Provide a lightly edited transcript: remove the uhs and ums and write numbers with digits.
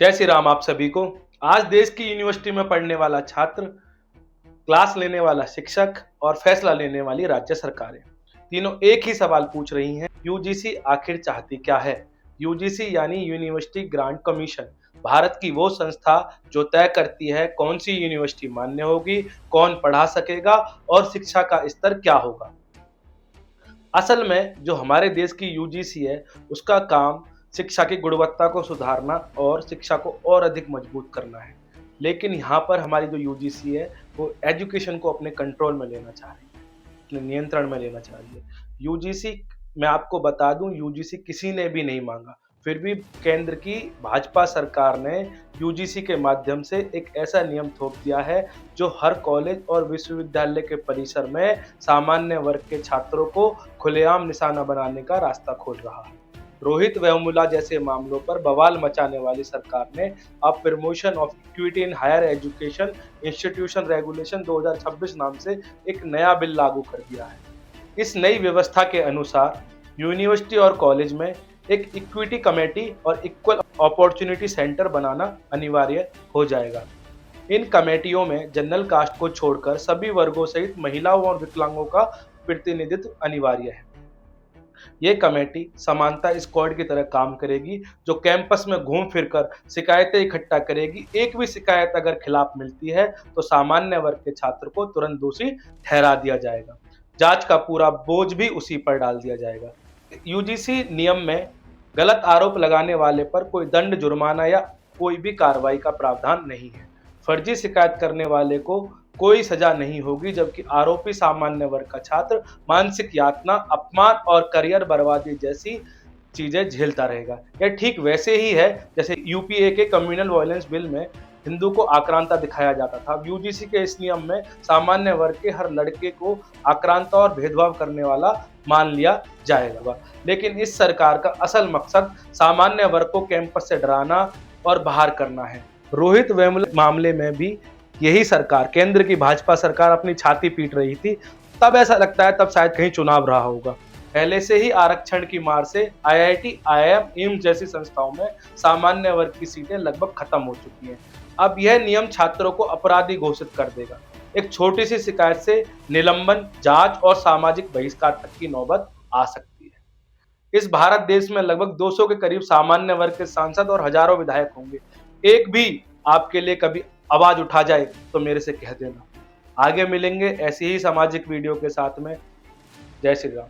जय श्री राम आप सभी को। आज देश की यूनिवर्सिटी में पढ़ने वाला छात्र, क्लास लेने वाला शिक्षक और फैसला लेने वाली राज्य सरकारें तीनों एक ही सवाल पूछ रही हैं, यूजीसी आखिर चाहती क्या है। यूजीसी यानी यूनिवर्सिटी ग्रांट कमीशन, भारत की वो संस्था जो तय करती है कौन सी यूनिवर्सिटी मान्य होगी, कौन पढ़ा सकेगा और शिक्षा का स्तर क्या होगा। असल में जो हमारे देश की यूजीसी है उसका काम शिक्षा की गुणवत्ता को सुधारना और शिक्षा को और अधिक मजबूत करना है। लेकिन यहाँ पर हमारी जो यूजीसी है वो एजुकेशन को अपने कंट्रोल में लेना चाह रही है, अपने नियंत्रण में लेना चाह रही है। यूजीसी, मैं आपको बता दूं, यूजीसी किसी ने भी नहीं मांगा, फिर भी केंद्र की भाजपा सरकार ने यूजीसी के माध्यम से एक ऐसा नियम थोप दिया है जो हर कॉलेज और विश्वविद्यालय के परिसर में सामान्य वर्ग के छात्रों को खुलेआम निशाना बनाने का रास्ता खोल रहा है। रोहित वेमुला जैसे मामलों पर बवाल मचाने वाली सरकार ने अब promotion of equity in higher education institution regulation 2026 नाम से एक नया बिल लागू कर दिया है। इस नई व्यवस्था के अनुसार यूनिवर्सिटी और कॉलेज में एक इक्विटी कमेटी और इक्वल अपॉर्चुनिटी सेंटर बनाना अनिवार्य हो जाएगा। इन कमेटियों में जनरल कास्ट को छोड़कर सभी वर्गों सहित महिलाओं और विकलांगों का प्रतिनिधित्व अनिवार्य है। ये कमेटी समानता स्क्वाड की तरह काम करेगी जो कैंपस में घूम फिरकर शिकायतें इकट्ठा करेगी। एक भी शिकायत अगर खिलाफ मिलती है तो सामान्य वर्ग के छात्र को तुरंत दोषी ठहरा दिया जाएगा। जांच का पूरा बोझ भी उसी पर डाल दिया जाएगा। यूजीसी नियम में गलत आरोप लगाने वाले पर कोई दंड, जुर्माना या कोई भी कार्रवाई का प्रावधान नहीं है। फर्जी शिकायत करने वाले को कोई सजा नहीं होगी, जबकि आरोपी सामान्य वर्ग का छात्र मानसिक यातना, अपमान और करियर बर्बादी जैसी चीजें झेलता रहेगा। यह ठीक वैसे ही है जैसे यूपीए के कम्युनल वायलेंस बिल में हिंदू को आक्रांता दिखाया जाता था। यूजीसी के इस नियम में सामान्य वर्ग के हर लड़के को आक्रांता और भेदभाव करने वाला मान लिया जाएगा। लेकिन इस सरकार का असल मकसद सामान्य वर्ग को कैंपस से डराना और बाहर करना है। रोहित वेमुला मामले में भी यही सरकार, केंद्र की भाजपा सरकार, अपनी छाती पीट रही थी। तब ऐसा लगता है तब शायद कहीं चुनाव रहा होगा। पहले से ही आरक्षण की मार से आईआईटी, आईआईएम, एम्स जैसी संस्थाओं में सामान्य वर्ग की सीटें लगभग खत्म हो चुकी हैं। अब यह नियम छात्रों को अपराधी घोषित कर देगा। एक छोटी सी शिकायत से निलंबन, जांच और सामाजिक बहिष्कार तक की नौबत आ सकती है। इस भारत देश में लगभग 200 के करीब सामान्य वर्ग के सांसद और हजारों विधायक होंगे। एक भी आपके लिए कभी आवाज उठा जाए तो मेरे से कह देना। आगे मिलेंगे ऐसी ही सामाजिक वीडियो के साथ में। जय श्री राम।